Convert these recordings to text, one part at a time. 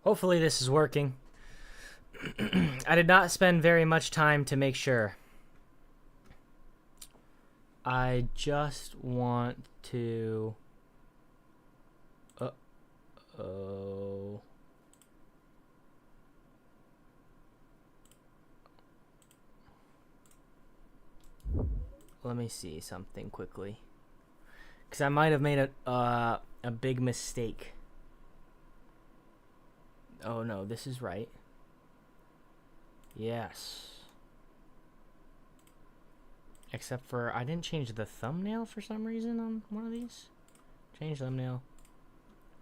Hopefully this is working. I did not spend very much time to make sure. I just want to... Uh-oh... Let me see something quickly. Because I might have made a big mistake. Oh no, this is right. Yes. Except for, I didn't change the thumbnail for some reason on one of these. Change thumbnail.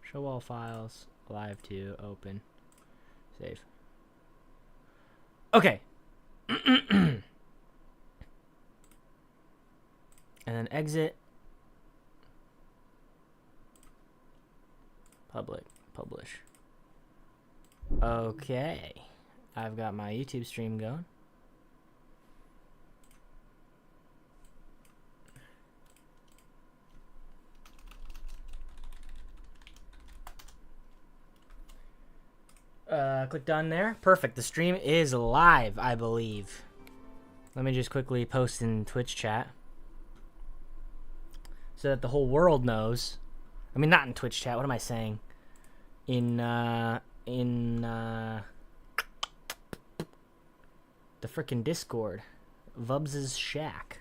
Show all files. Live to open. Save. Okay. And then exit. Public. Publish. Okay. I've got my YouTube stream going. Click done there. Perfect. The stream is live, I believe. Let me just quickly post in Twitch chat so that the whole world knows. I mean, not in Twitch chat. What am I saying? In the frickin' Discord. Vubbs' shack.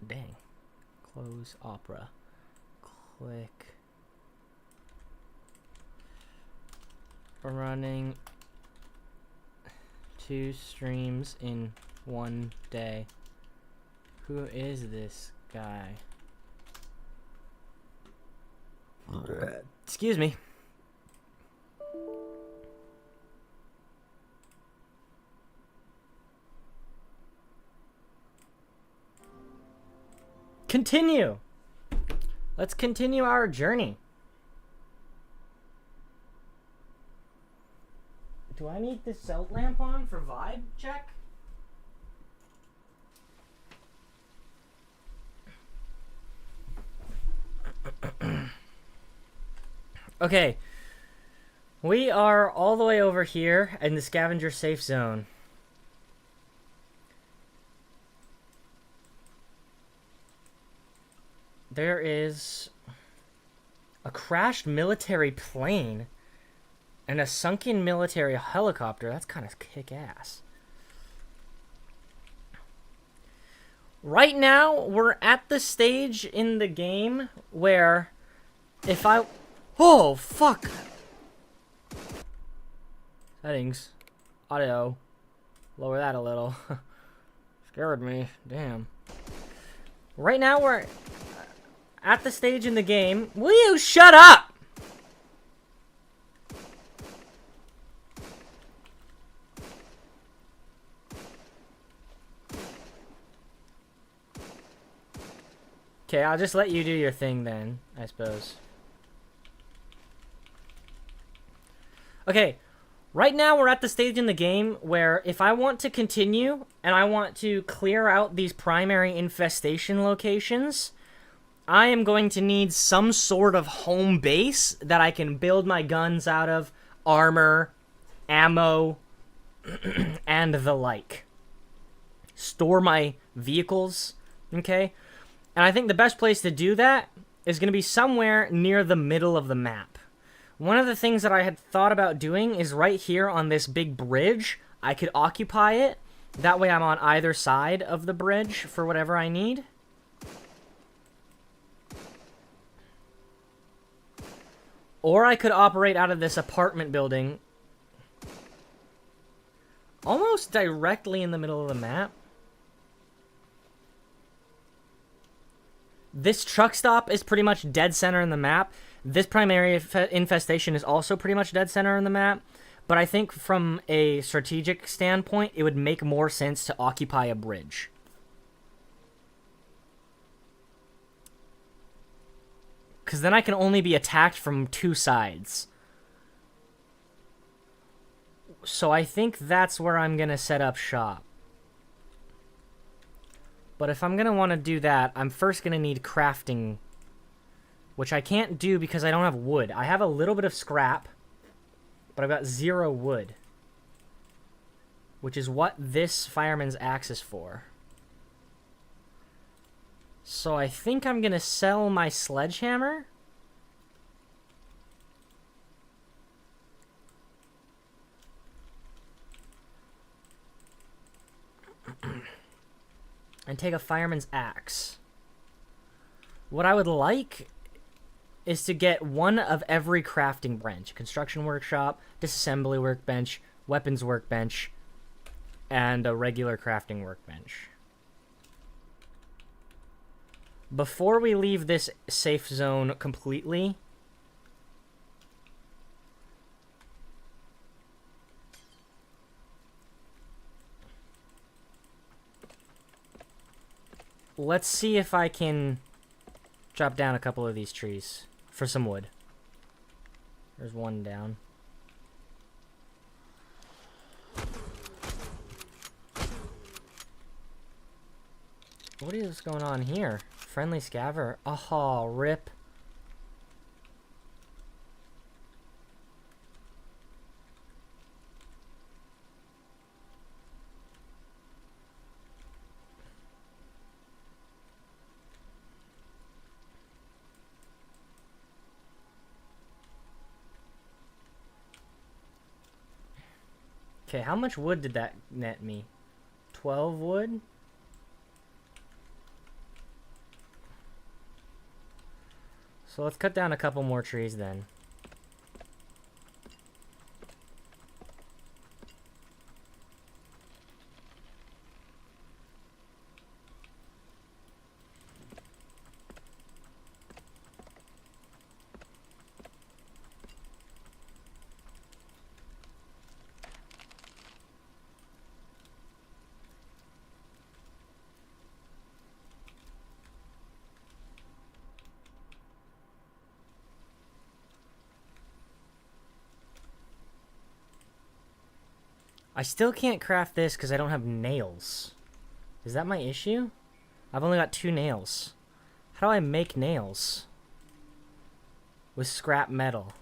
Dang. Close Opera. Click. Running 2 streams in 1 day. Who is this guy? Excuse me. Continue. Let's continue our journey. Do I need this cell lamp on for vibe check? Okay. We are all the way over here in the scavenger safe zone. There is a crashed military plane and a sunken military helicopter. That's kind of kick-ass. Right now, we're at the stage in the game where if I... Oh, fuck! Settings. Audio. Lower that a little. Scared me. Damn. Right now, we're at the stage in the game. Will you shut up? Okay, I'll just let you do your thing then, I suppose. Okay, right now we're at the stage in the game where if I want to continue and I want to clear out these primary infestation locations, I am going to need some sort of home base that I can build my guns out of, armor, ammo, and the like. Store my vehicles, okay? And I think the best place to do that is going to be somewhere near the middle of the map. One of the things that I had thought about doing is right here on this big bridge. I could occupy it. That way I'm on either side of the bridge for whatever I need. Or I could operate out of this apartment building almost directly in the middle of the map. This truck stop is pretty much dead center in the map. This primary infestation is also pretty much dead center in the map. But I think from a strategic standpoint, it would make more sense to occupy a bridge. Because then I can only be attacked from 2 sides. So I think that's where I'm going to set up shop. But if I'm going to want to do that, I'm first going to need crafting which I can't do because I don't have wood. I have a little bit of scrap, but I've got 0 wood, which is what this fireman's axe is for. So I think I'm gonna sell my sledgehammer. And take a fireman's axe. What I would like is to get one of every crafting branch. Construction workshop, disassembly workbench, weapons workbench, and a regular crafting workbench. Before we leave this safe zone completely, let's see if I can chop down a couple of these trees for some wood. There's one down. What is going on here? Friendly scaver. Oh, rip. Okay, how much wood did that net me? 12 wood? So let's cut down a couple more trees then. I still can't craft this because I don't have nails. Is that my issue? I've only got 2 nails. How do I make nails? With scrap metal.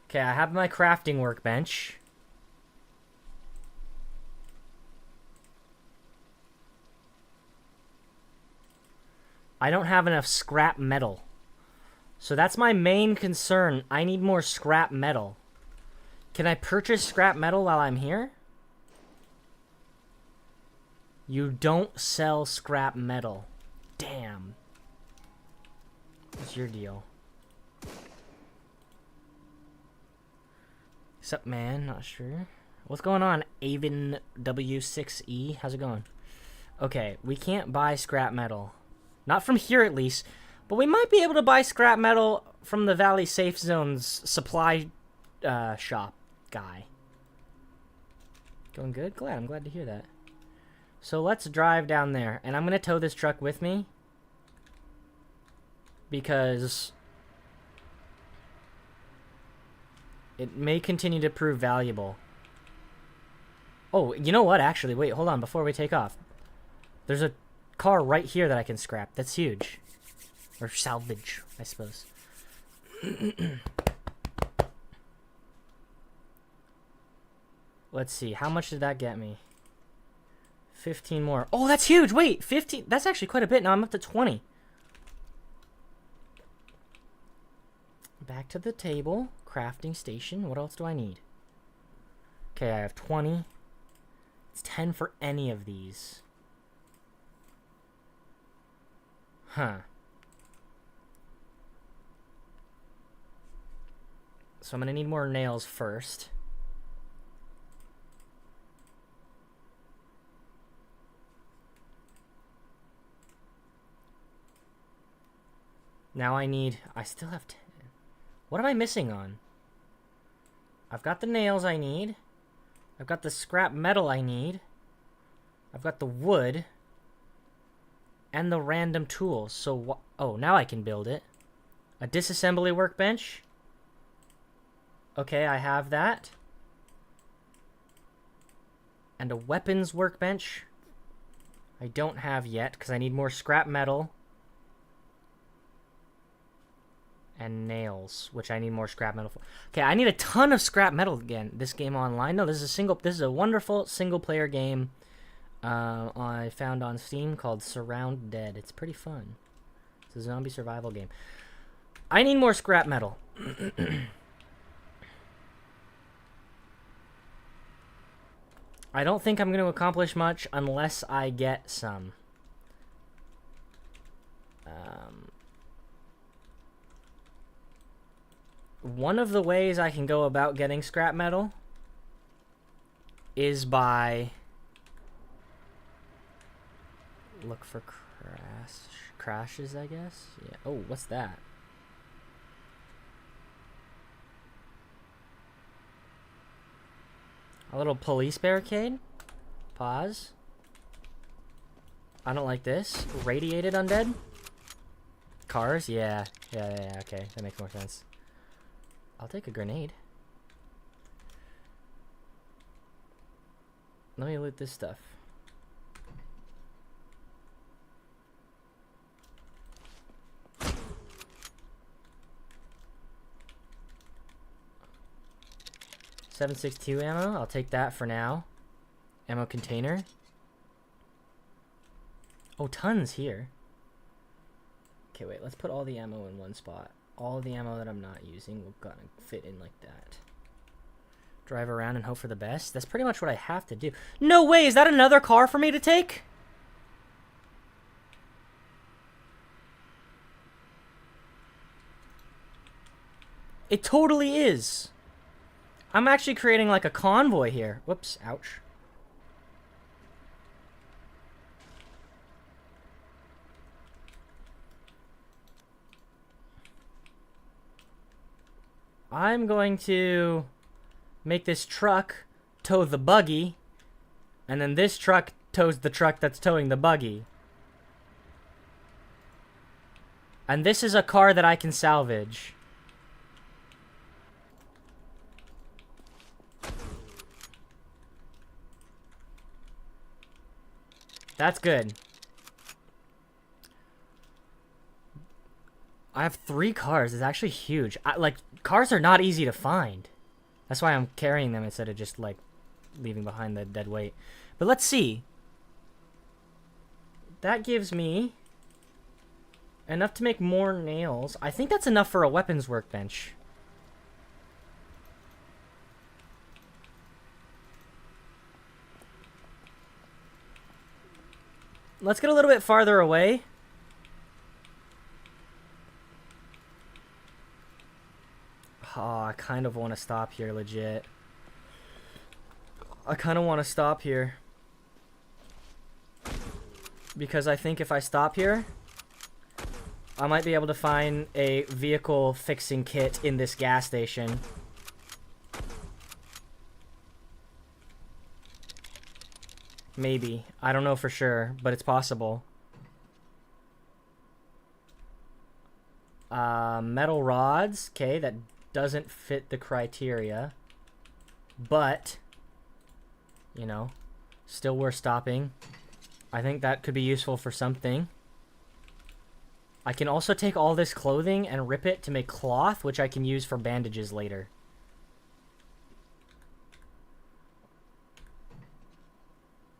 Okay, I have my crafting workbench. I don't have enough scrap metal. So that's my main concern. I need more scrap metal. Can I purchase scrap metal while I'm here? You don't sell scrap metal. Damn. What's your deal? Sup, man? Not sure. What's going on, Avon W6E? How's it going? Okay, we can't buy scrap metal. Not from here, at least. But we might be able to buy scrap metal from the Valley Safe Zone's supply shop guy. Going good? Glad. I'm glad to hear that. So let's drive down there. And I'm going to tow this truck with me. Because it may continue to prove valuable. Oh, you know what? Actually, wait, hold on. Before we take off. There's a car right here that I can scrap. That's huge. Or salvage, I suppose. Let's see. How much did that get me? 15 more. Oh, that's huge. Wait, 15. That's actually quite a bit. Now I'm up to 20. Back to the table. Crafting station. What else do I need? Okay, I have 20. It's 10 for any of these. Huh. So I'm going to need more nails first. Now I still have 10. What am I missing on? I've got the nails I need. I've got the scrap metal I need. I've got the wood. And the random tools. So, oh, now I can build it. A disassembly workbench. Okay, I have that. And a weapons workbench. I don't have yet, because I need more scrap metal. And nails, which I need more scrap metal for. Okay, I need a ton of scrap metal again. This game online. No, this is a wonderful single-player game I found on Steam called Surroundead. It's pretty fun. It's a zombie survival game. I need more scrap metal. I don't think I'm going to accomplish much unless I get some. One of the ways I can go about getting scrap metal is by look for crashes, I guess. Yeah. Oh, what's that? A little police barricade. Pause. I don't like this. Radiated undead. Cars? Yeah. Yeah, okay. That makes more sense. I'll take a grenade. Let me loot this stuff. .762 ammo. I'll take that for now. Ammo container. Oh, tons here. Okay, wait. Let's put all the ammo in one spot. All the ammo that I'm not using will kind of fit in like that. Drive around and hope for the best. That's pretty much what I have to do. No way! Is that another car for me to take? It totally is. I'm actually creating like a convoy here. Whoops, ouch. I'm going to make this truck tow the buggy, and then this truck tows the truck that's towing the buggy. And this is a car that I can salvage. That's good. I have 3 cars. It's actually huge. Like, cars are not easy to find. That's why I'm carrying them instead of just, like, leaving behind the dead weight. But let's see. That gives me enough to make more nails. I think that's enough for a weapons workbench. Let's get a little bit farther away. Oh, I kind of want to stop here, legit. I kind of want to stop here. Because I think if I stop here, I might be able to find a vehicle fixing kit in this gas station. Maybe. I don't know for sure, but it's possible. Metal rods. Okay, that doesn't fit the criteria. But, you know, still worth stopping. I think that could be useful for something. I can also take all this clothing and rip it to make cloth, which I can use for bandages later.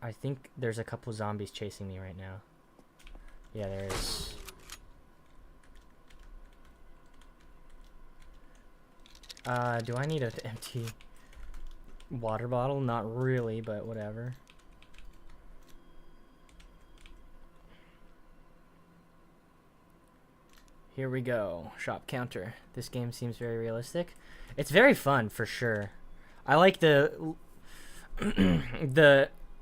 I think there's a couple zombies chasing me right now. Yeah, there is. Do I need an empty water bottle? Not really, but whatever. Here we go. Shop counter. This game seems very realistic. It's very fun, for sure. I like the...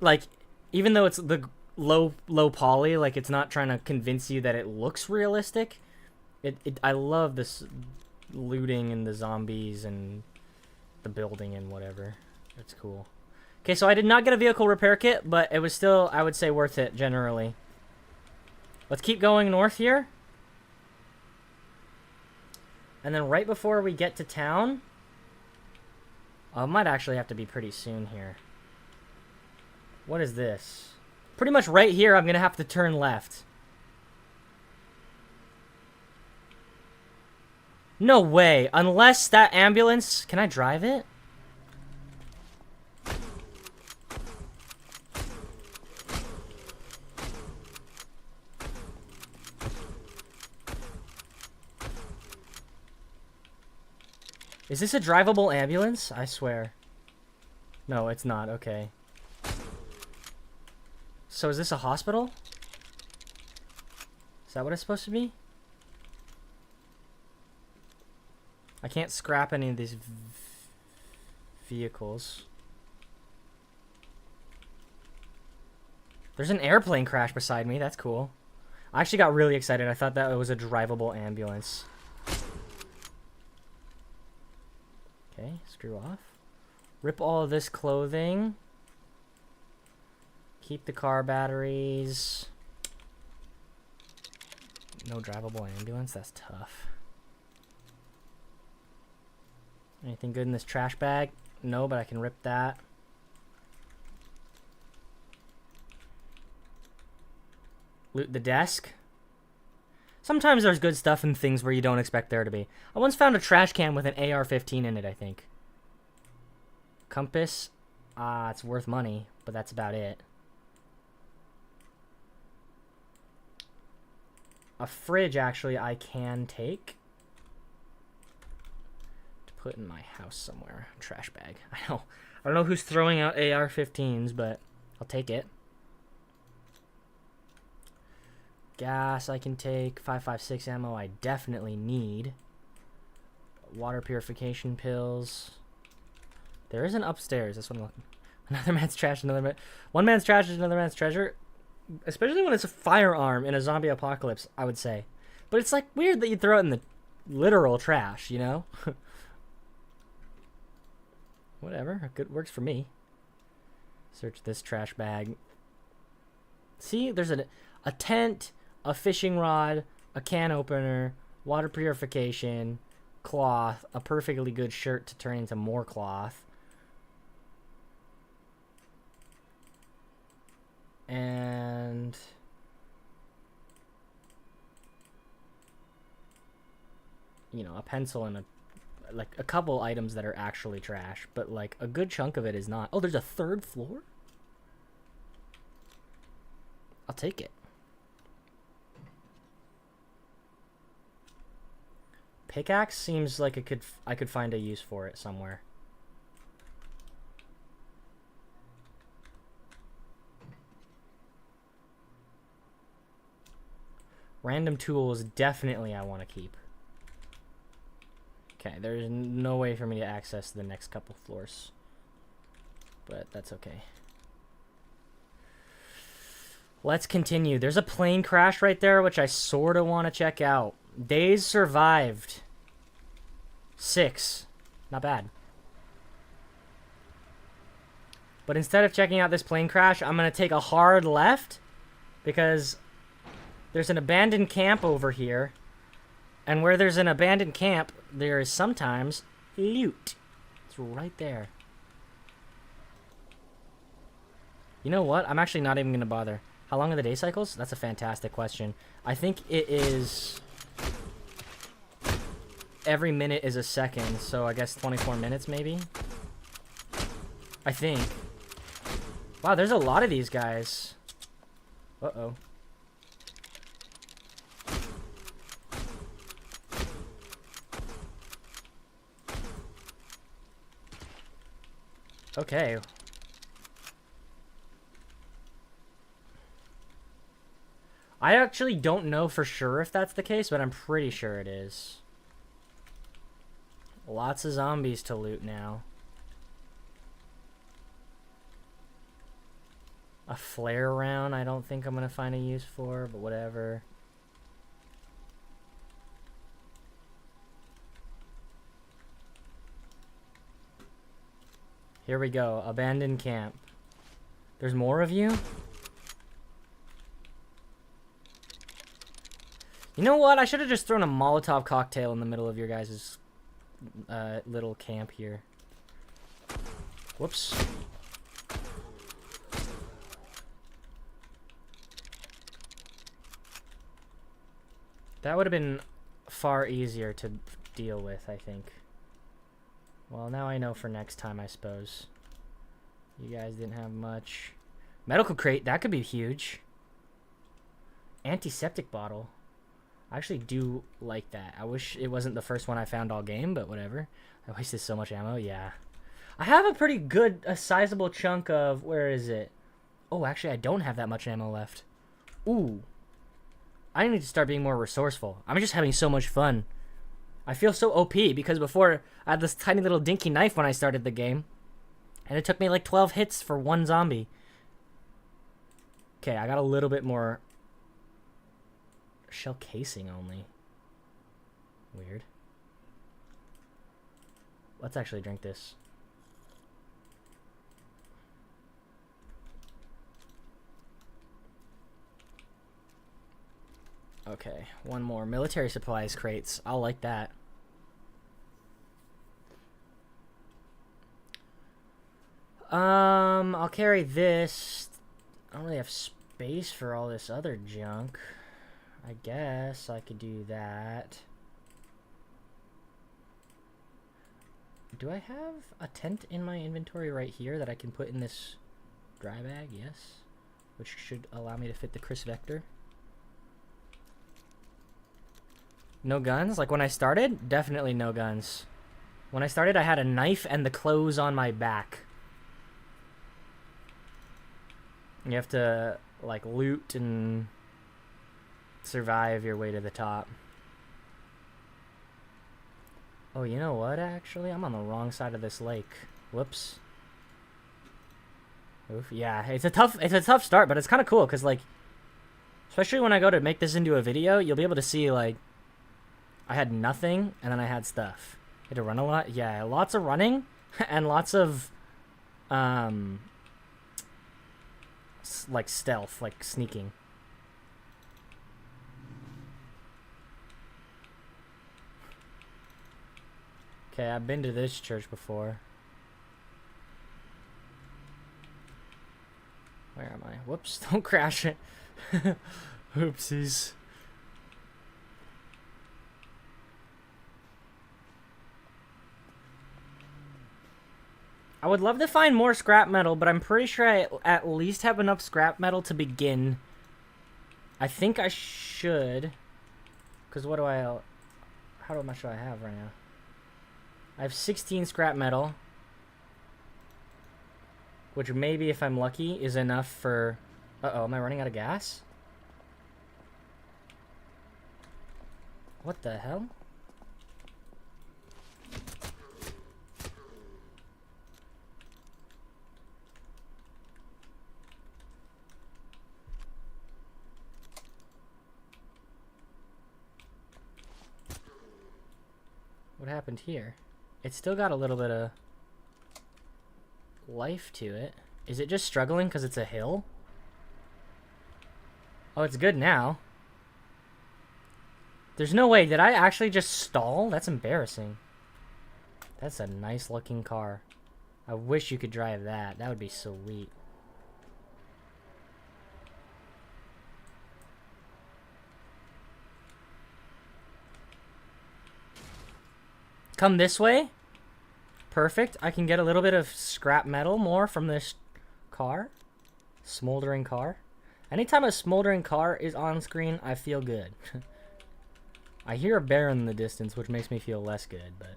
like, even though it's the low poly, like, it's not trying to convince you that it looks realistic. I love this looting and the zombies and the building and whatever. It's cool. Okay, so I did not get a vehicle repair kit, but it was still, I would say, worth it, generally. Let's keep going north here. And then right before we get to town... Oh, it might actually have to be pretty soon here. What is this? Pretty much right here, I'm going to have to turn left. No way. Unless that ambulance... Can I drive it? Is this a drivable ambulance? I swear. No, it's not. Okay. So is this a hospital? Is that what it's supposed to be? I can't scrap any of these vehicles. There's an airplane crash beside me. That's cool. I actually got really excited. I thought that it was a drivable ambulance. Okay, screw off. Rip all of this clothing. Keep the car batteries. No drivable ambulance? That's tough. Anything good in this trash bag? No, but I can rip that. Loot the desk. Sometimes there's good stuff in things where you don't expect there to be. I once found a trash can with an AR-15 in it, I think. Compass. It's worth money, but that's about it. A fridge, actually, I can take. To put in my house somewhere. Trash bag. I don't know who's throwing out AR-15s, but I'll take it. Gas I can take. 5.56 ammo I definitely need. Water purification pills. There is an upstairs. That's what I'm looking. Another man's trash, another man. One man's trash is another man's treasure. Especially when it's a firearm in a zombie apocalypse, I would say. But it's like weird that you throw it in the literal trash, you know? Whatever. Good works for me. Search this trash bag. See, there's a tent, a fishing rod, a can opener, water purification, cloth, a perfectly good shirt to turn into more cloth. And you know, a pencil and a couple items that are actually trash, but like a good chunk of it is not. Oh, there's a third floor? I'll take it. Pickaxe seems like I could find a use for it somewhere. Random tools, definitely I want to keep. Okay, there's no way for me to access the next couple floors. But that's okay. Let's continue. There's a plane crash right there, which I sort of want to check out. Days survived. 6. Not bad. But instead of checking out this plane crash, I'm going to take a hard left because there's an abandoned camp over here. And where there's an abandoned camp, there is sometimes loot. It's right there. You know what? I'm actually not even going to bother. How long are the day cycles? That's a fantastic question. I think it is... Every minute is a second, so I guess 24 minutes maybe? I think. Wow, there's a lot of these guys. Uh-oh. Okay. I actually don't know for sure if that's the case, but I'm pretty sure it is. Lots of zombies to loot now. A flare round I don't think I'm going to find a use for, but whatever. Here we go. Abandoned camp. There's more of you? You know what? I should have just thrown a Molotov cocktail in the middle of your guys' little camp here. Whoops. That would have been far easier to deal with, I think. Well, now I know for next time, I suppose. You guys didn't have much. Medical crate, that could be huge. Antiseptic bottle. I actually do like that. I wish it wasn't the first one I found all game, but whatever. I wasted so much ammo, yeah. I have a pretty good, a sizable chunk of, where is it? Oh, actually, I don't have that much ammo left. Ooh. I need to start being more resourceful. I'm just having so much fun. I feel so OP because before I had this tiny little dinky knife when I started the game. And it took me like 12 hits for one zombie. Okay, I got a little bit more shell casing only. Weird. Let's actually drink this. Okay, one more. Military supplies crates. I'll like that. I'll carry this. I don't really have space for all this other junk. I guess I could do that. Do I have a tent in my inventory right here that I can put in this dry bag? Yes. Which should allow me to fit the Chris Vector. No guns? Like when I started? Definitely no guns. When I started, I had a knife and the clothes on my back. You have to, like, loot and survive your way to the top. Oh, you know what, actually? I'm on the wrong side of this lake. Whoops. Oof. Yeah, it's a tough start, but it's kind of cool, because, like, especially when I go to make this into a video, you'll be able to see, like, I had nothing, and then I had stuff. I had to run a lot. Yeah, lots of running, and lots of, like, stealth, like, sneaking. Okay, I've been to this church before. Where am I? Whoops, don't crash it. Oopsies. I would love to find more scrap metal, but I'm pretty sure I at least have enough scrap metal to begin. I think I should. Because what do I... How much do I have right now? I have 16 scrap metal. Which maybe, if I'm lucky, is enough for... Uh-oh, am I running out of gas? What the hell? What happened here? It's still got a little bit of life to it. Is it just struggling because it's a hill? Oh, it's good now. There's no way. Did I actually just stall? That's embarrassing. That's a nice looking car. I wish you could drive that. That would be sweet. Come this way. Perfect. I can get a little bit of scrap metal more from this car. Smoldering car. Anytime a smoldering car is on screen, I feel good. I hear a bear in the distance, which makes me feel less good, but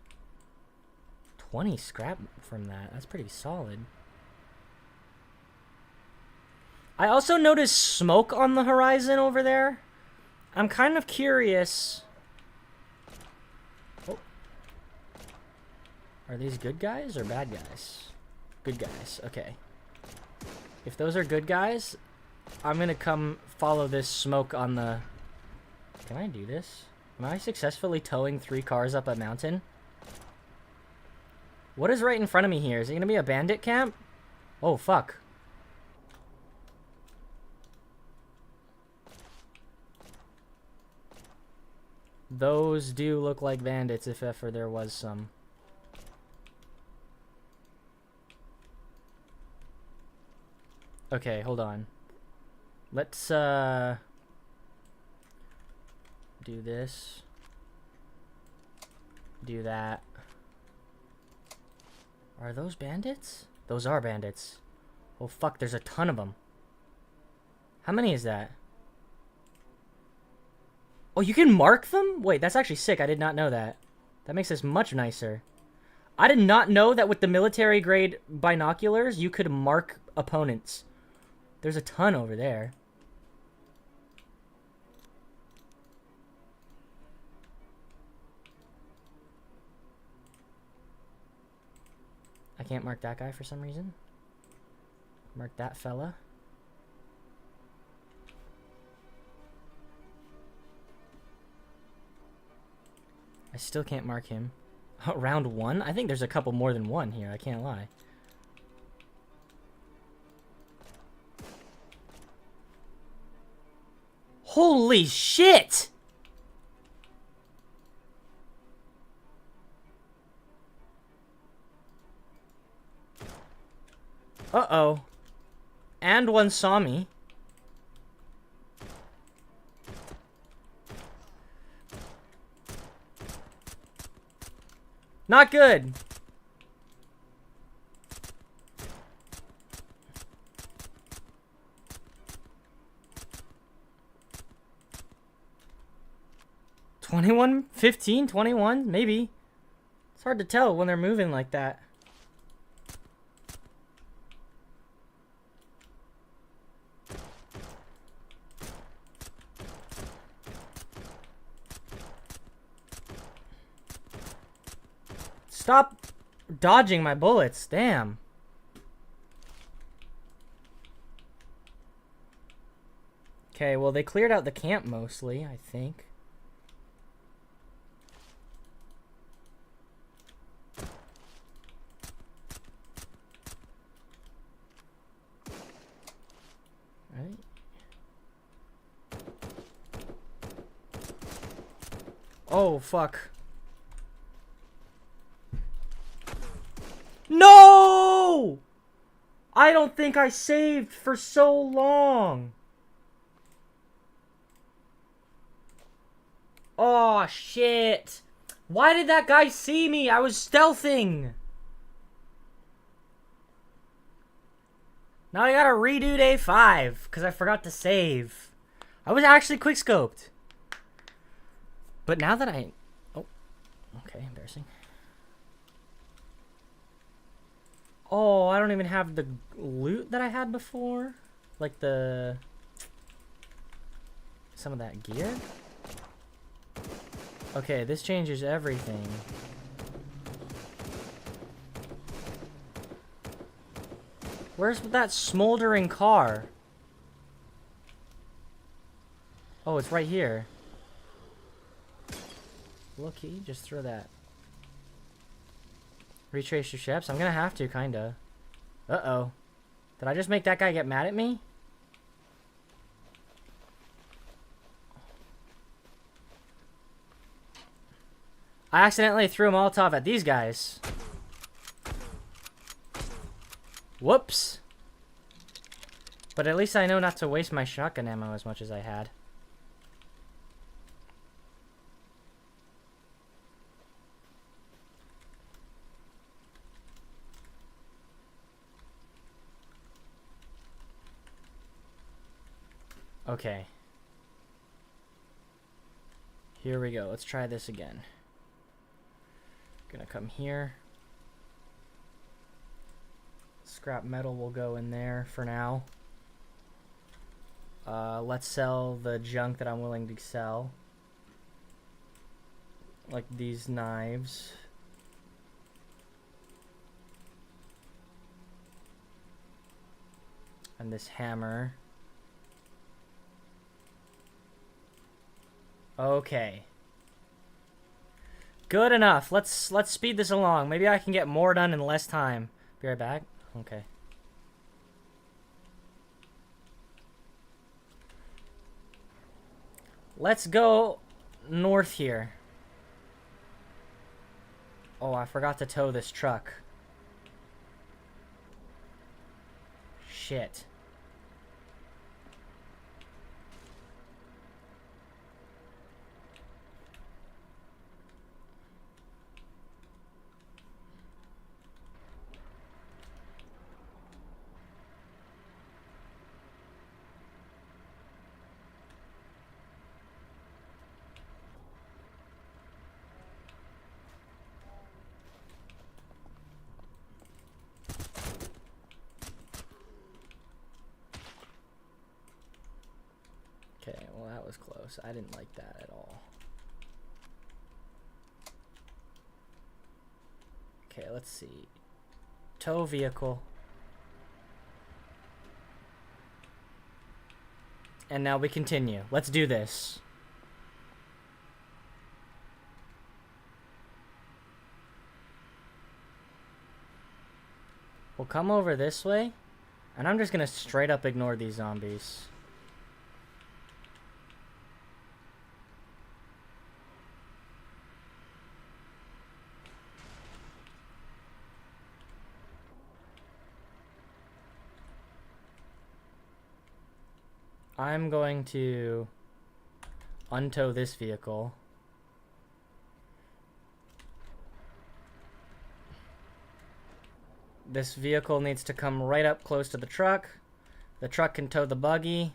20 scrap from that. That's pretty solid. I also noticed smoke on the horizon over there. I'm kind of curious. Oh. Are these good guys or bad guys? Good guys. Okay. If those are good guys, I'm gonna come follow this smoke on the... Can I do this? Am I successfully towing 3 cars up a mountain? What is right in front of me here? Is it gonna be a bandit camp? Oh, fuck. Those do look like bandits if ever there was some. Okay, hold on. Let's do this. Do that. Are those bandits? Those are bandits. Oh fuck, there's a ton of them. How many is that? Oh, you can mark them? Wait, that's actually sick. I did not know that. That makes this much nicer. I did not know that with the military grade binoculars, you could mark opponents. There's a ton over there. I can't mark that guy for some reason. Mark that fella. I still can't mark him. Round 1? I think there's a couple more than one here, I can't lie. Holy shit! Uh-oh. And one saw me. Not good. $21, $15, $21, maybe. It's hard to tell when they're moving like that. Stop dodging my bullets. Damn. Okay, well, they cleared out the camp mostly, I think. Right. Oh, fuck. No! I don't think I saved for so long. Oh, shit. Why did that guy see me? I was stealthing. Now I gotta redo day 5 because I forgot to save. I was actually quickscoped. But now that I... Oh, okay, embarrassing. Oh, I don't even have the loot that I had before. Like some of that gear. Okay, this changes everything. Where's that smoldering car? Oh, it's right here. Looky, just throw that. Retrace your steps? I'm gonna have to, kinda. Uh-oh. Did I just make that guy get mad at me? I accidentally threw a Molotov at these guys. Whoops. But at least I know not to waste my shotgun ammo as much as I had. Okay. Here we go. Let's try this again. Gonna come here. Scrap metal will go in there for now. Let's sell the junk that I'm willing to sell. Like these knives. And this hammer. Okay. Good enough. Let's speed this along. Maybe I can get more done in less time. Be right back. Okay. Let's go north here. Oh, I forgot to tow this truck. Shit. Okay, well that was close. I didn't like that at all. Okay, let's see. Tow vehicle. And now we continue. Let's do this. We'll come over this way, and I'm just gonna straight up ignore these zombies. I'm going to untow this vehicle. This vehicle needs to come right up close to the truck. The truck can tow the buggy.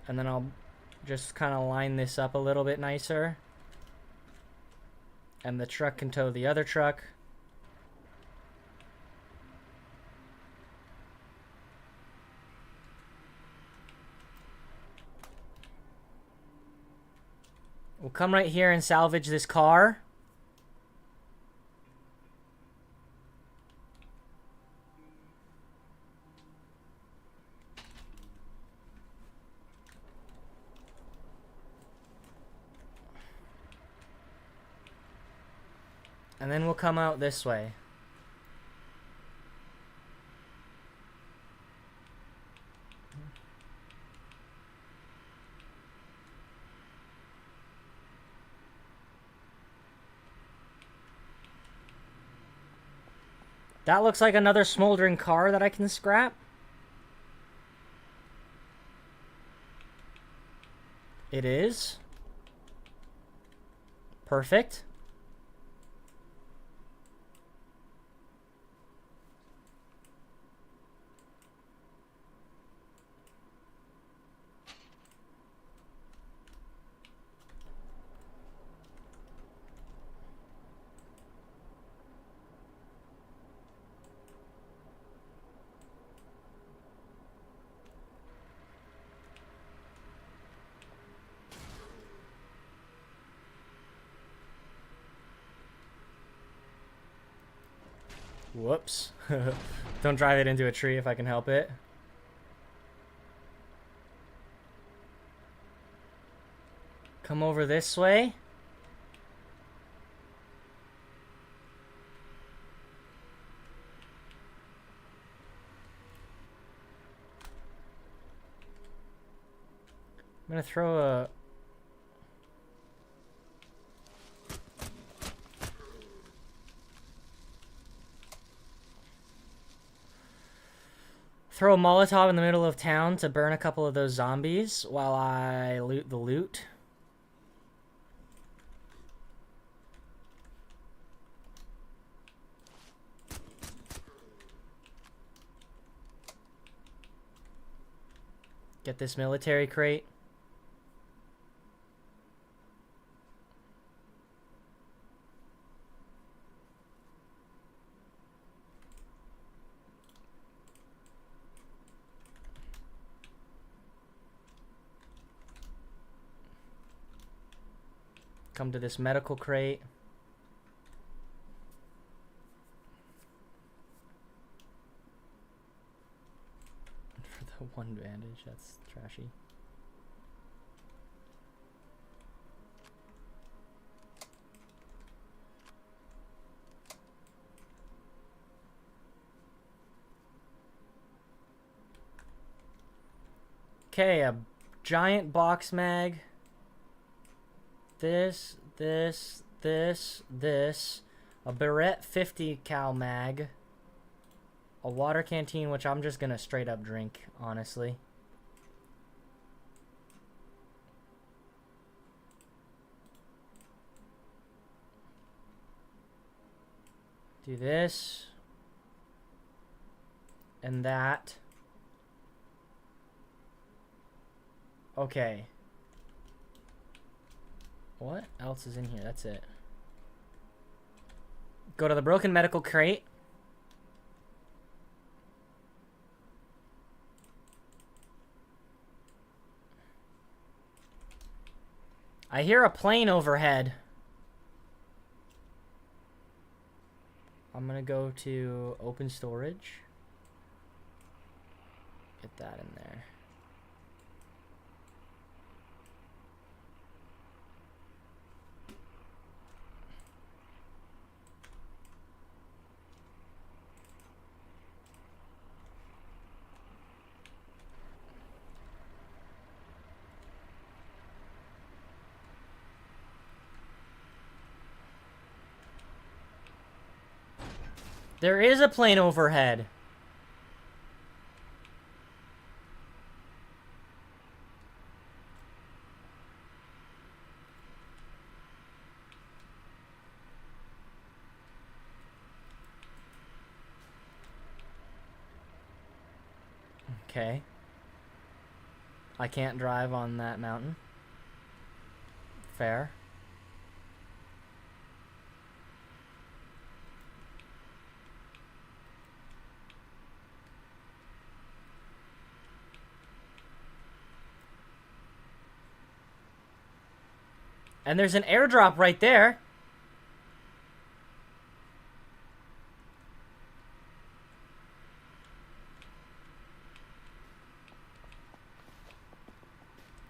And then I'll just kind of line this up a little bit nicer. And the truck can tow the other truck. We'll come right here and salvage this car. And then we'll come out this way. That looks like another smoldering car that I can scrap. It is. Perfect. Whoops. Don't drive it into a tree if I can help it. Come over this way. I'm gonna throw a... Throw a Molotov in the middle of town to burn a couple of those zombies while I loot the loot. Get this military crate. Come to this medical crate. For the one bandage, that's trashy. Okay, a giant box mag. this, this, a Barrett 50 cal mag, a water canteen, which I'm just gonna straight up drink, honestly. Do this and that. Okay. What else is in here? That's it. Go to the broken medical crate. I hear a plane overhead. I'm gonna go to open storage. Get that in there. There is a plane overhead. Okay. I can't drive on that mountain. Fair. And there's an airdrop right there.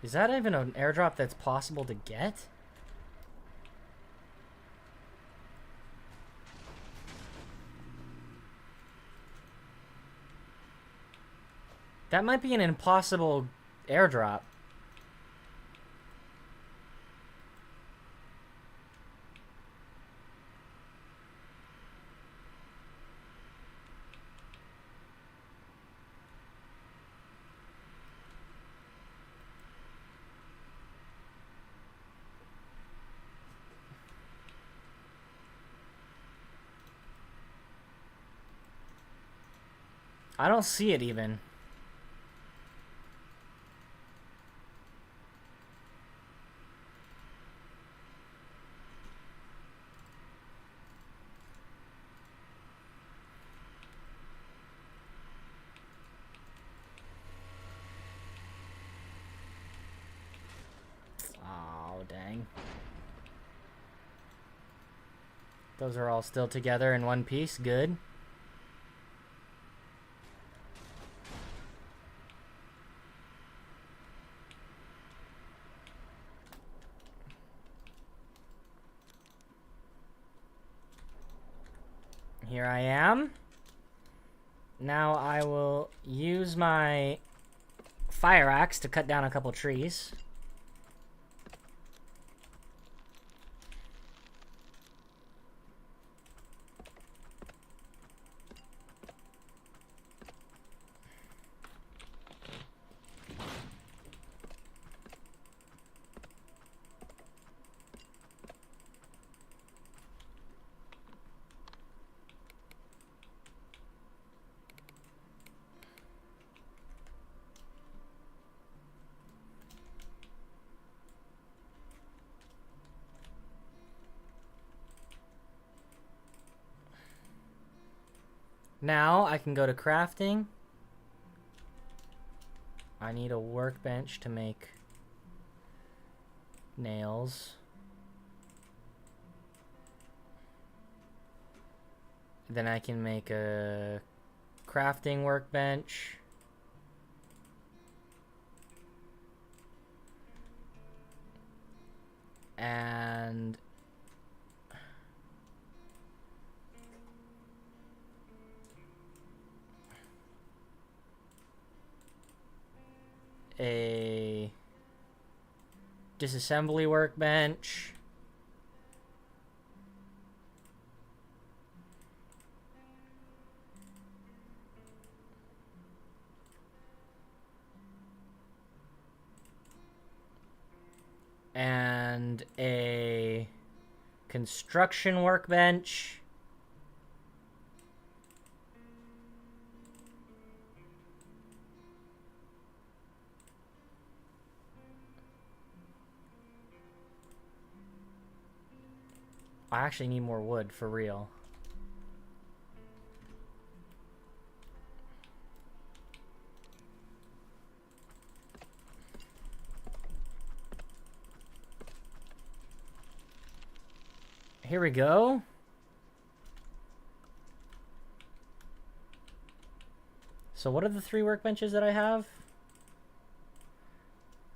Is that even an airdrop that's possible to get? That might be an impossible airdrop. I don't see it even. Oh, dang. Those are all still together in one piece. Good. Here I am. Now I will use my fire axe to cut down a couple trees. Now I can go to crafting. I need a workbench to make nails. Then I can make a crafting workbench. And a Disassembly workbench. And a construction workbench. I actually need more wood, for real. Here we go. So what are the 3 workbenches that I have?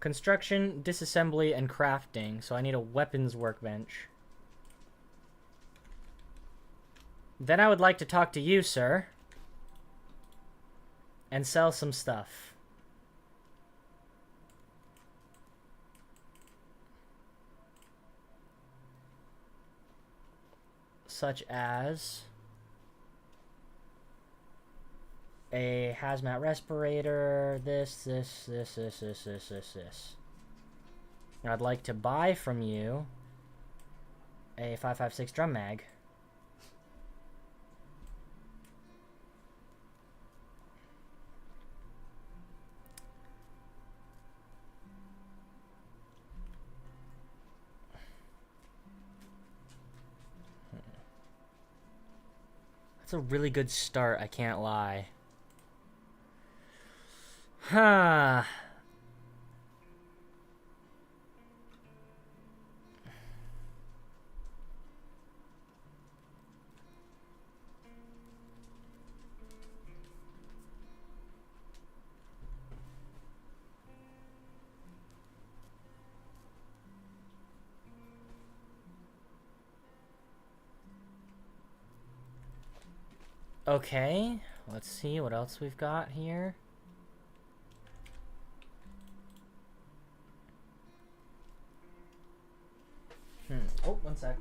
Construction, disassembly, and crafting. So I need a weapons workbench. Then I would like to talk to you, sir. And sell some stuff. Such as a hazmat respirator, this. I'd like to buy from you a 5.56 drum mag. That's a really good start, I can't lie. Huh. Okay, let's see what else we've got here. Oh, one sec.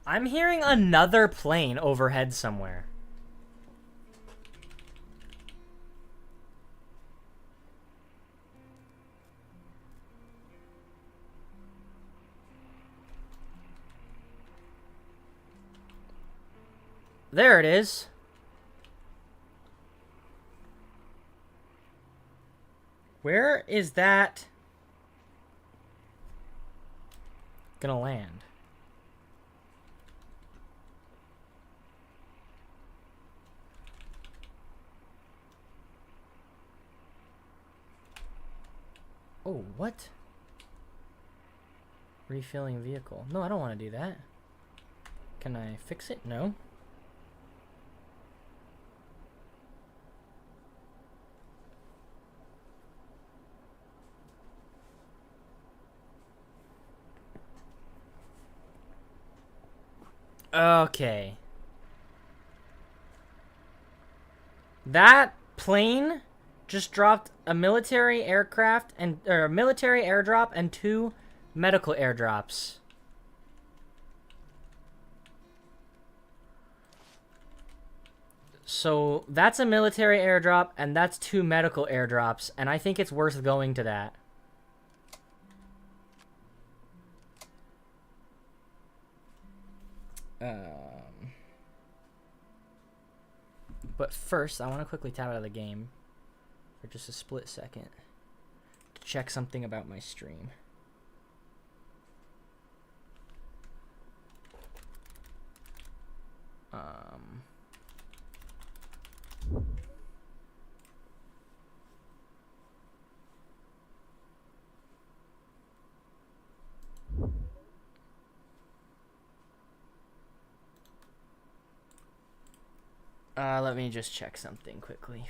I'm hearing another plane overhead somewhere. There it is. Where is that gonna land? Oh, what? Refilling vehicle. No, I don't want to do that. Can I fix it? No. Okay. That plane just dropped a military aircraft and or a military airdrop and 2 medical airdrops. So that's a military airdrop and that's 2 medical airdrops, and I think it's worth going to that. But first, I want to quickly tab out of the game for just a split second to check something about my stream. Let me just check something quickly.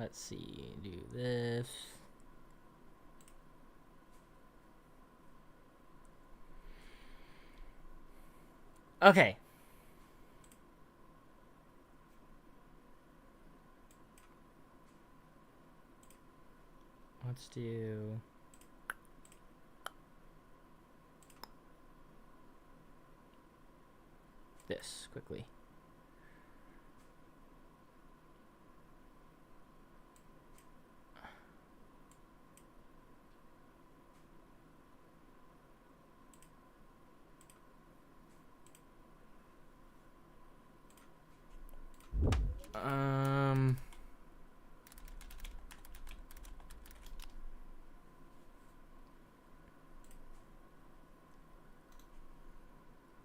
Let's see, do this. Okay. Let's do... this quickly.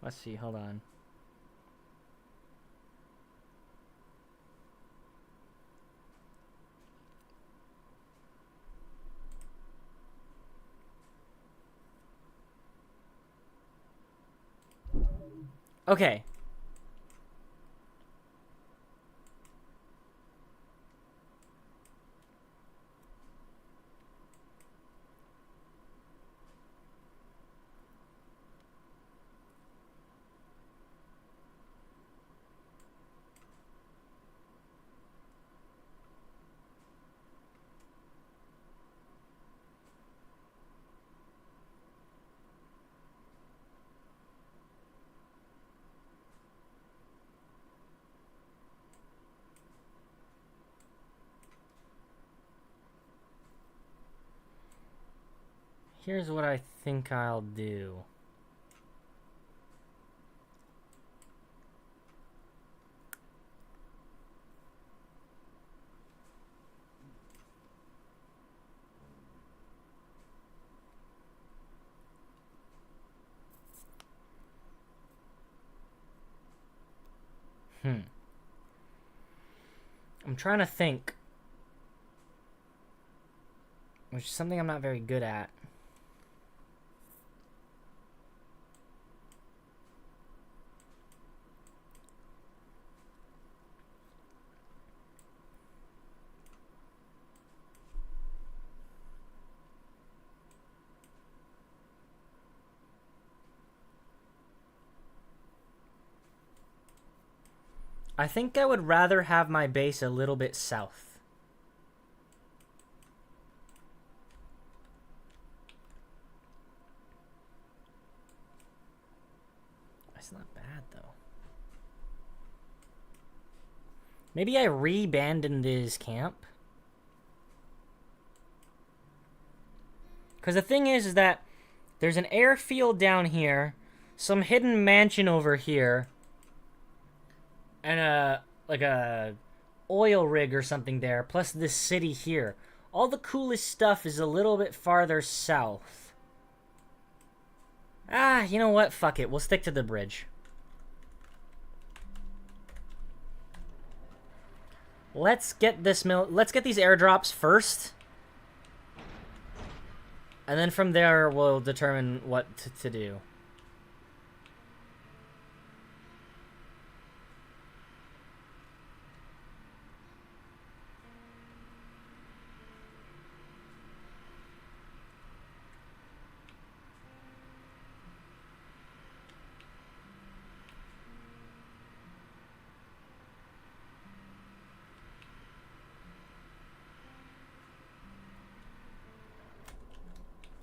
Let's see, hold on. Okay. Here's what I think I'll do. I'm trying to think. Which is something I'm not very good at. I think I would rather have my base a little bit south. That's not bad, though. Maybe I re-abandoned his camp. Because the thing is that there's an airfield down here, some hidden mansion over here, and like a oil rig or something there, plus this city here. All the coolest stuff is a little bit farther south. Ah, you know what? Fuck it. We'll stick to the bridge. Let's get this let's get these airdrops first. And then from there, we'll determine what to do.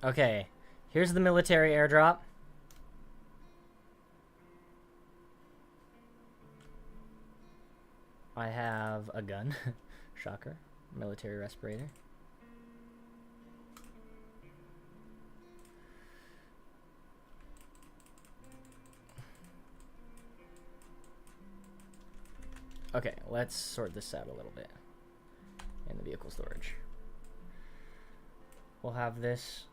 Okay, here's the military airdrop. I have a gun. Shocker. Military respirator. Okay, let's sort this out a little bit. In the vehicle storage. We'll have this.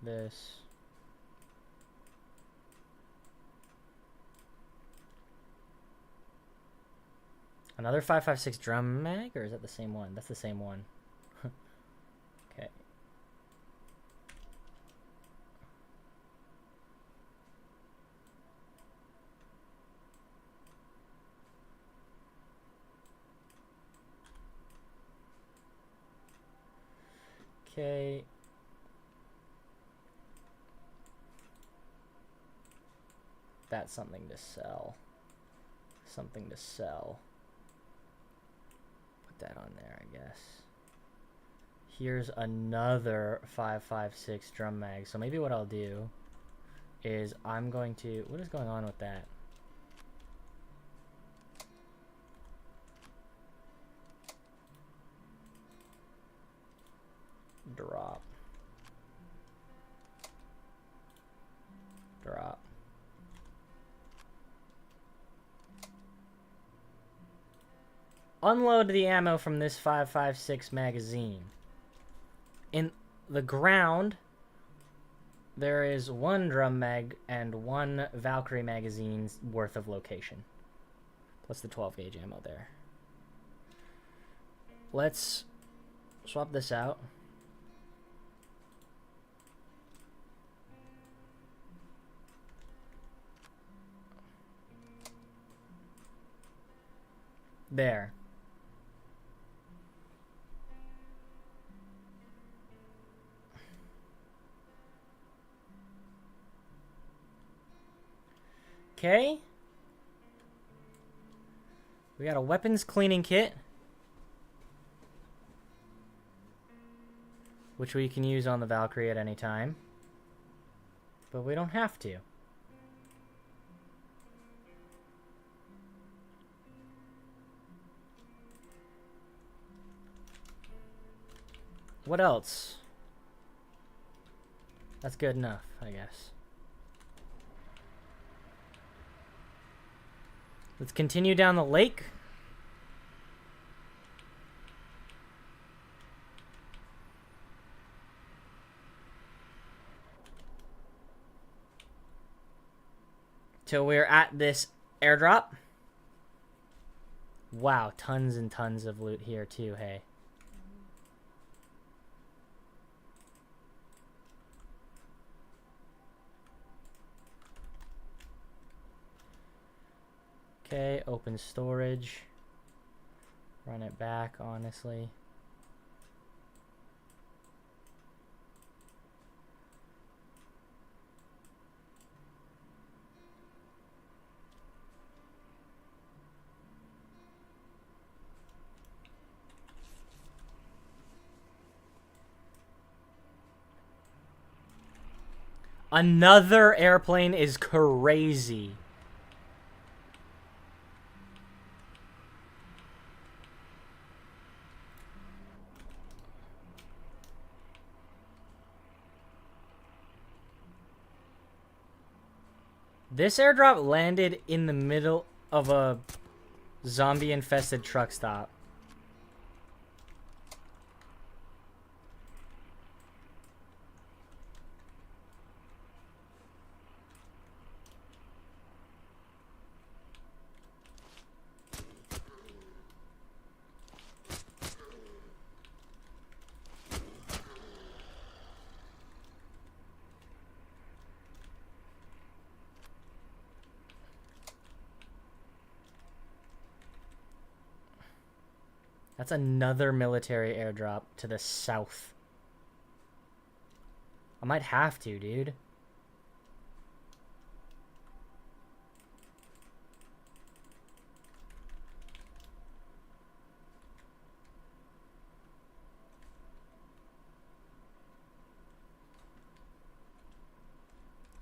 This. Another 5.56 drum mag, or is that the same one? That's the same one. Okay. Okay. That's something to sell. Something to sell. Put that on there, I guess. Here's another 5.56 drum mag. So maybe what I'll do is I'm going to... What is going on with that? Drop. Drop. Unload the ammo from this 5.56 magazine. In the ground, there is one drum mag and one Valkyrie magazine's worth of location. Plus the 12 gauge ammo there. Let's swap this out. There. Okay. We got a weapons cleaning kit, which we can use on the Valkyrie at any time. But we don't have to. What else? That's good enough, I guess. Let's continue down the lake. Till we're at this airdrop. Wow, tons and tons of loot here too, hey. Okay, open storage. Run it back, honestly. Another airplane is crazy. This airdrop landed in the middle of a zombie-infested truck stop. That's another military airdrop to the south. I might have to, dude.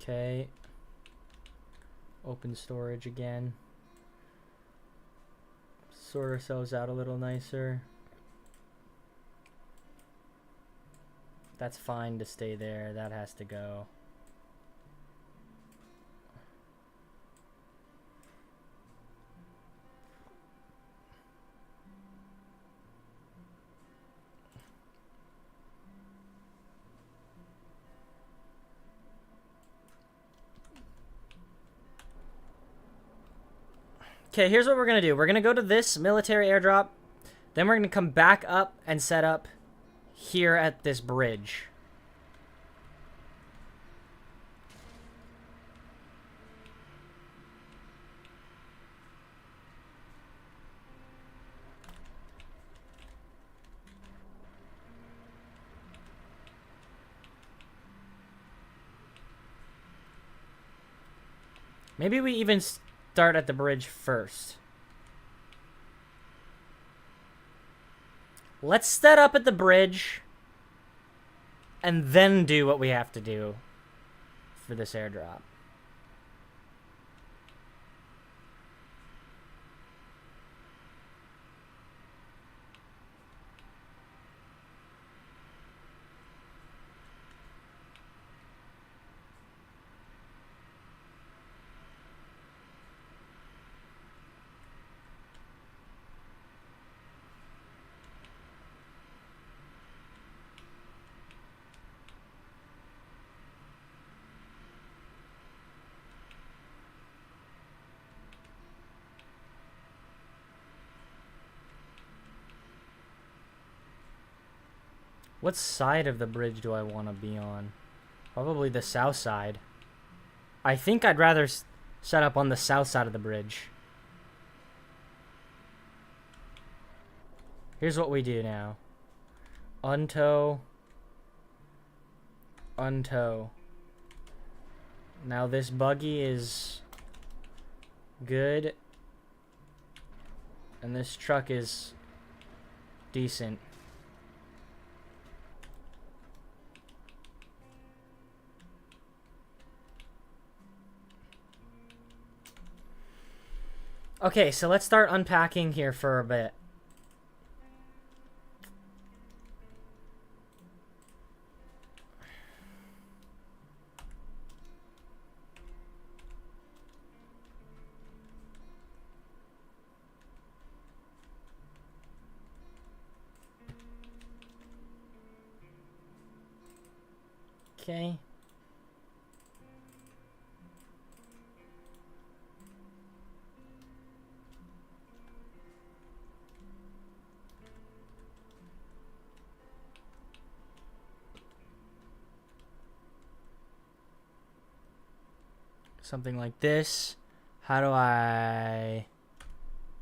Okay. Open storage again. Sort ourselves out a little nicer. That's fine to stay there. That has to go. Okay, here's what we're going to do. We're going to go to this military airdrop. Then we're going to come back up and set up here at this bridge. Maybe we even start at the bridge first. Let's set up at the bridge and then do what we have to do for this airdrop. What side of the bridge do I want to be on? Probably the south side. I think I'd rather set up on the south side of the bridge. Here's what we do now. Untow. Untow. Now this buggy is good. And this truck is decent. Okay, so let's start unpacking here for a bit. Okay. Something like this. How do I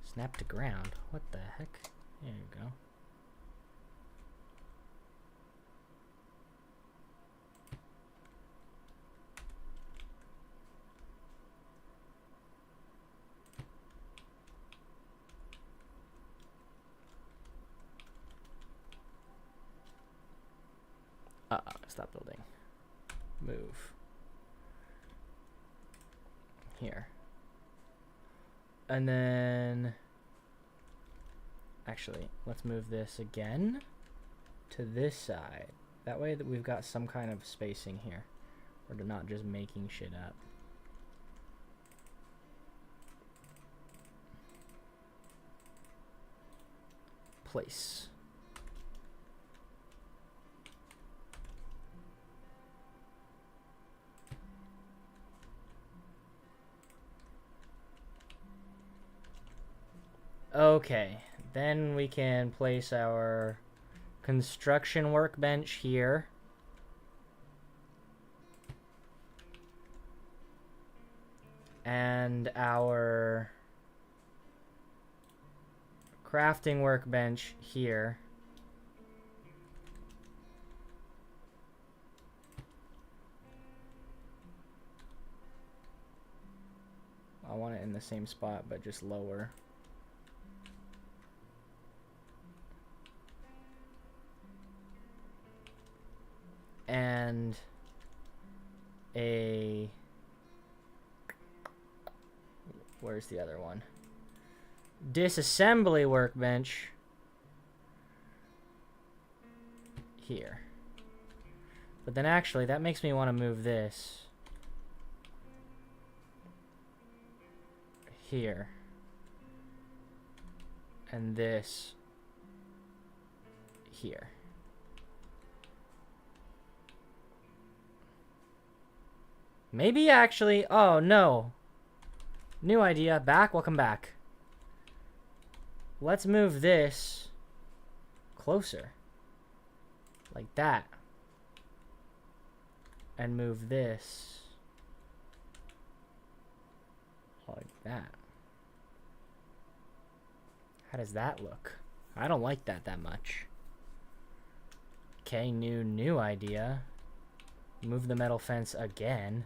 snap to ground? What the heck? There you go. Stop building. Move. Here. And then actually, let's move this again to this side. That way that we've got some kind of spacing here. We're not just making shit up. Place. Okay, then we can place our construction workbench here. And our crafting workbench here. I want it in the same spot, but just lower. And a... where's the other one? Disassembly workbench here. But then actually, that makes me want to move this here. And this here. Maybe actually, oh no. New idea, back, welcome back. Let's move this closer. Like that. And move this like that. How does that look? I don't like that much. Okay, new idea. Move the metal fence again.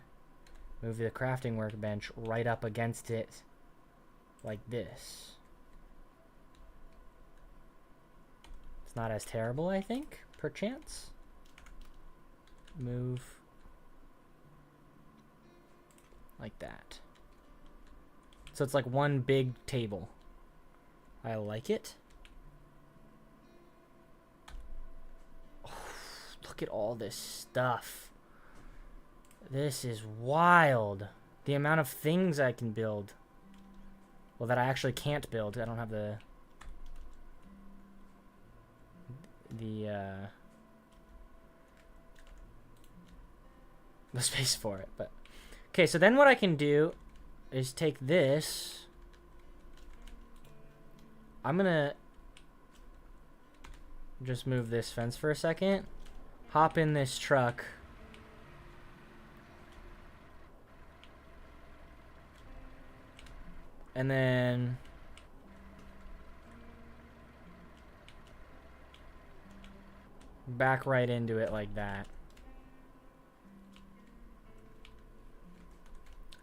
Move the crafting workbench right up against it like this. It's not as terrible, I think, perchance. Move like that. So it's like one big table. I like it. Oh, look at all this stuff. This is wild. The amount of things I can build. Well, that I actually can't build. I don't have the space for it. But okay, so then what I can do is take this. I'm gonna just move this fence for a second. Hop in this truck. And then back right into it like that.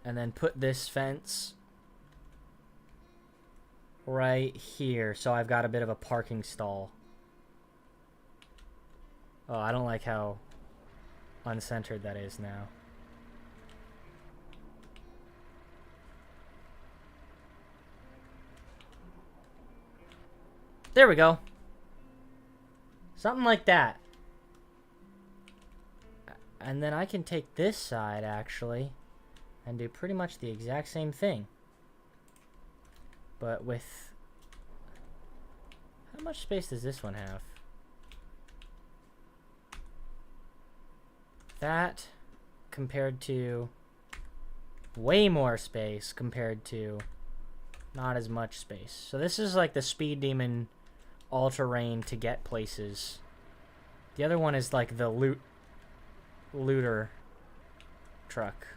And then put this fence right here, so I've got a bit of a parking stall. Oh, I don't like how uncentered that is now. There we go. Something like that. And then I can take this side, actually, and do pretty much the exact same thing. But with... How much space does this one have? That compared to... Way more space compared to not as much space. So this is like the Speed Demon all-terrain to get places. The other one is like the looter truck.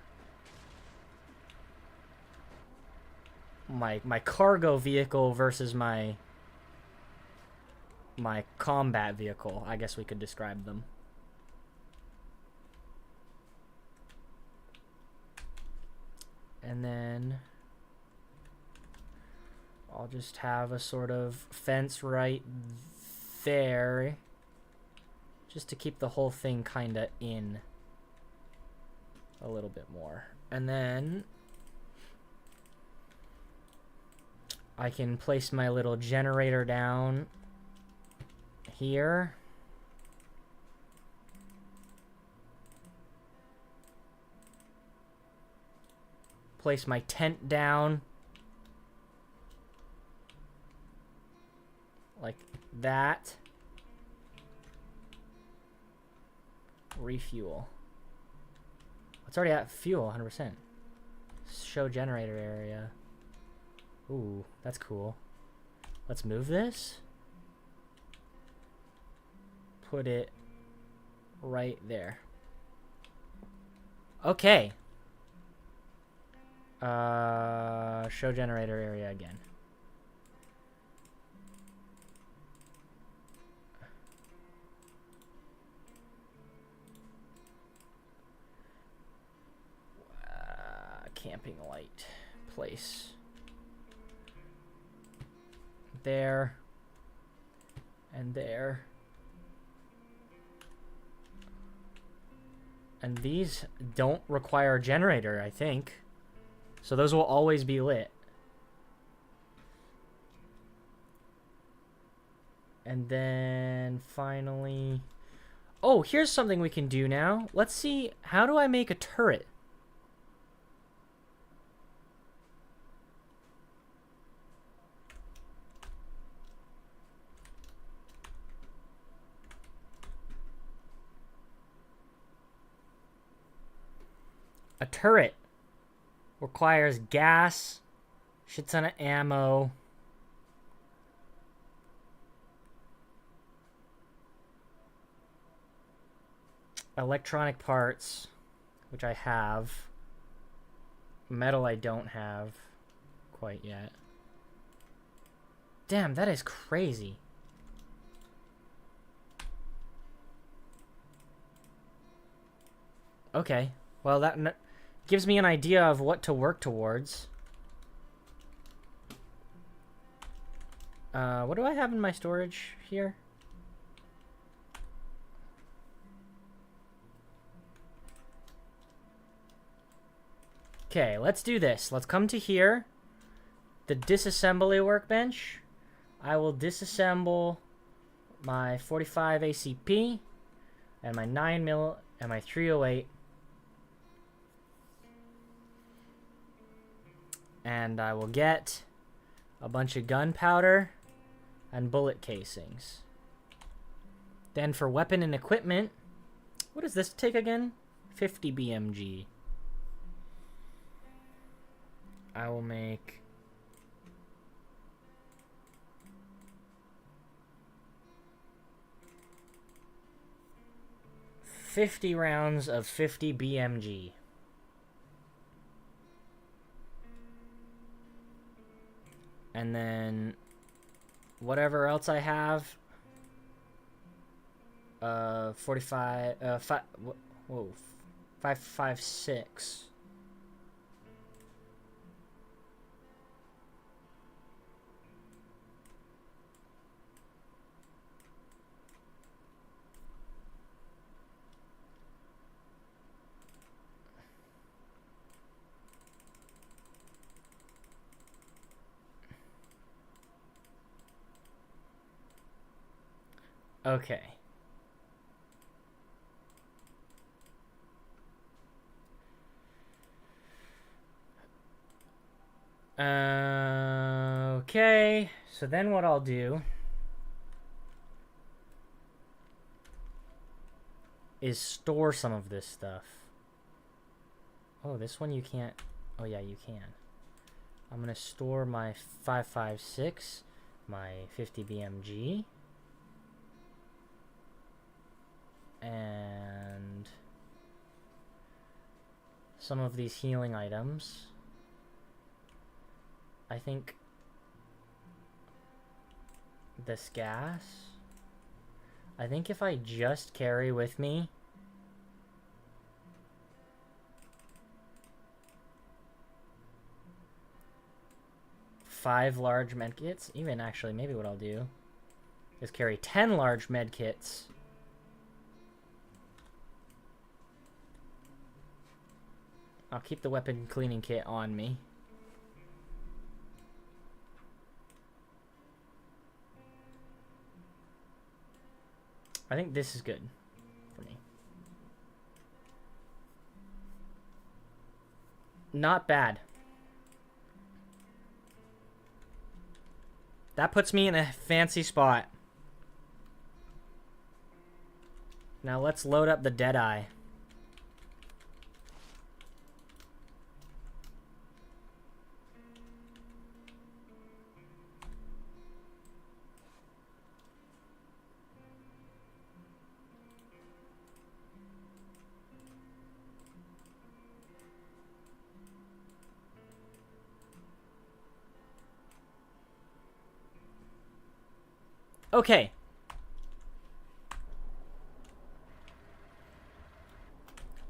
My cargo vehicle versus my combat vehicle, I guess we could describe them. And then I'll just have a sort of fence right there, just to keep the whole thing kind of in a little bit more. And then I can place my little generator down here. Place my tent down like that. Refuel. It's already at fuel, 100%. Show generator area. Ooh, that's cool. Let's move this. Put it right there. Okay. Show generator area again. Camping light place. There. And there. And these don't require a generator, I think. So those will always be lit. And then finally... Oh, here's something we can do now. Let's see, how do I make a turret? A turret requires gas, shit ton of ammo, electronic parts, which I have, metal I don't have quite yet. Damn, that is crazy. Okay, well that gives me an idea of what to work towards. What do I have in my storage here? Okay, let's do this. Let's come to here. The disassembly workbench. I will disassemble my 45 ACP and my 9mm and my 308. And I will get a bunch of gunpowder and bullet casings. Then for weapon and equipment, what does this take again? 50 BMG. I will make 50 rounds of 50 BMG. And then whatever else I have, 45, 556. Okay. Okay. So then what I'll do is store some of this stuff. Oh, this one you can't. Oh, yeah, you can. I'm going to store my 556, my 50 BMG. And some of these healing items. I think this gas. I think if I just carry with me five large medkits, even actually maybe what I'll do is carry 10 large medkits. I'll keep the weapon cleaning kit on me. I think this is good for me. Not bad. That puts me in a fancy spot. Now let's load up the Deadeye. Okay.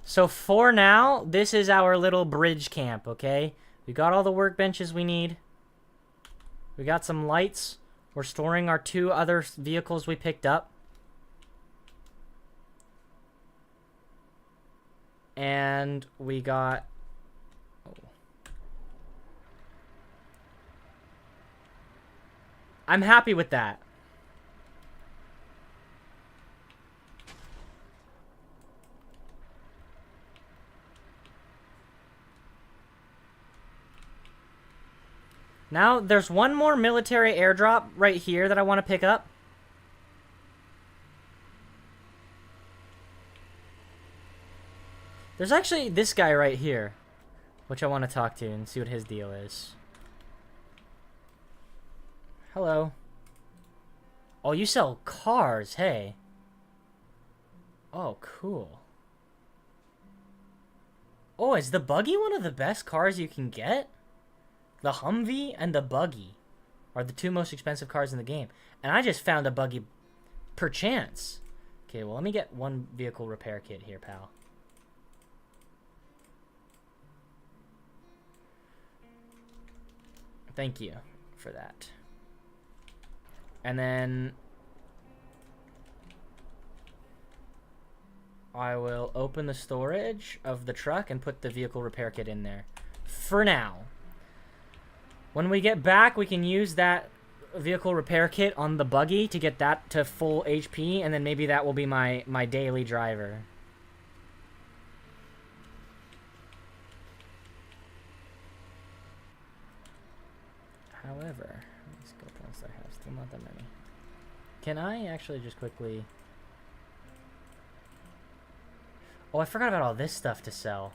So for now, this is our little bridge camp, okay? We got all the workbenches we need. We got some lights. We're storing our 2 other vehicles we picked up. And we got... Oh. I'm happy with that. Now, there's one more military airdrop right here that I want to pick up. There's actually this guy right here, which I want to talk to and see what his deal is. Hello. Oh, you sell cars, hey. Oh, cool. Oh, is the buggy one of the best cars you can get? The Humvee and the buggy are the 2 most expensive cars in the game. And I just found a buggy per chance. Okay, well, let me get 1 vehicle repair kit here, pal. Thank you for that. And then I will open the storage of the truck and put the vehicle repair kit in there. For now. When we get back, we can use that vehicle repair kit on the buggy to get that to full HP, and then maybe that will be my daily driver. However, let's go points I have. Still not that many. Can I actually just quickly... Oh, I forgot about all this stuff to sell.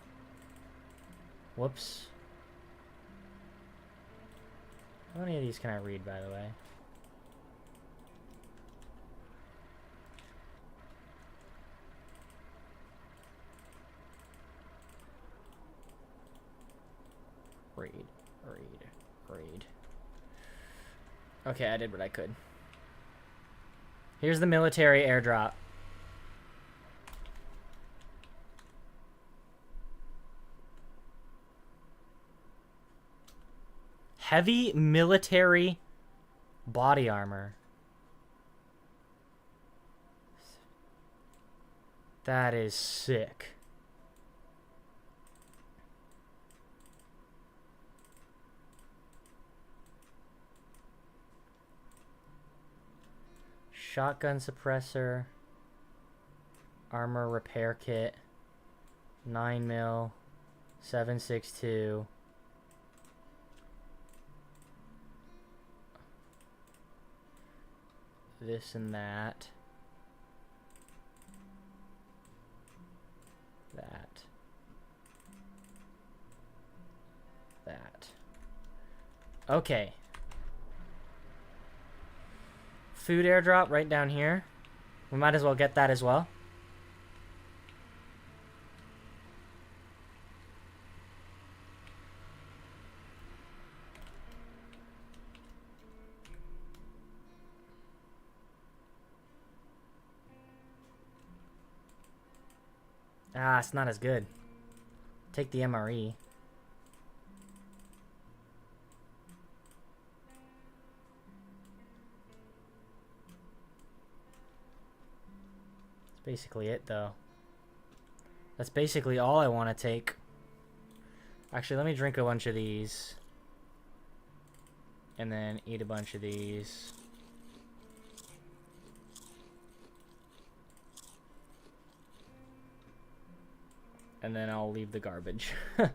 Whoops. How many of these can I read, by the way? Read. Okay, I did what I could. Here's the military airdrop. Heavy military body armor. That is sick. Shotgun suppressor. Armor repair kit. 9mm. 7.62. This and that. That. Okay. Food airdrop right down here. We might as well get that as well. Ah, it's not as good. Take the MRE. That's basically it, though. That's basically all I want to take. Actually, let me drink a bunch of these. And then eat a bunch of these. And then I'll leave the garbage. Dang.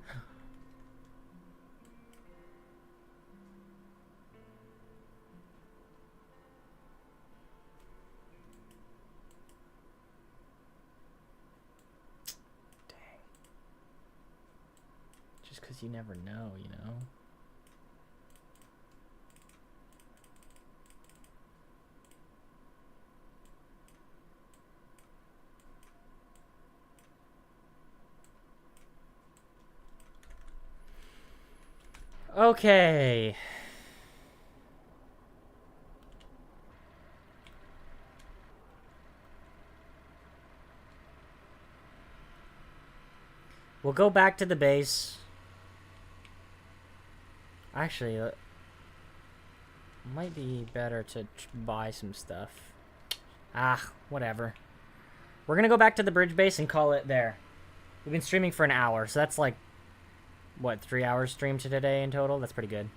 Just because you never know, you know? Okay. We'll go back to the base. Actually, it might be better to buy some stuff. Ah, whatever. We're gonna go back to the bridge base and call it there. We've been streaming for an hour, so that's like, what, 3 hours streamed today in total? That's pretty good.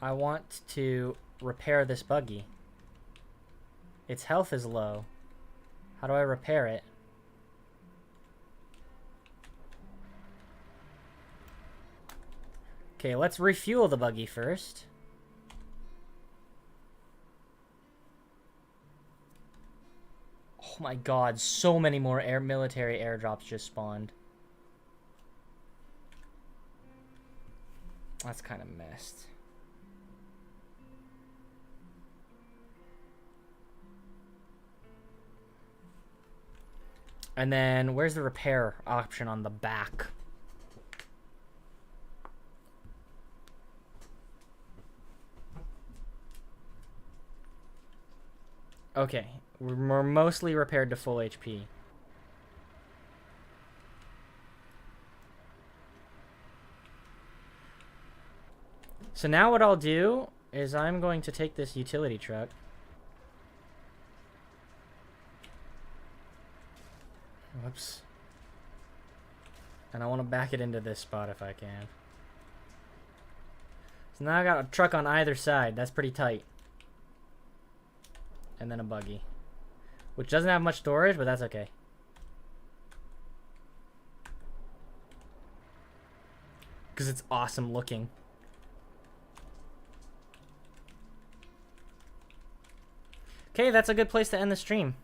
I want to repair this buggy. Its health is low. How do I repair it? Okay, let's refuel the buggy first. Oh my god, so many more military airdrops just spawned. That's kind of messed. And then, where's the repair option on the back? Okay, we're mostly repaired to full HP. So now what I'll do is I'm going to take this utility truck. Whoops. And I want to back it into this spot if I can. So now I got a truck on either side. That's pretty tight. And then a buggy. Which doesn't have much storage, but that's okay. Because it's awesome looking. Okay, that's a good place to end the stream.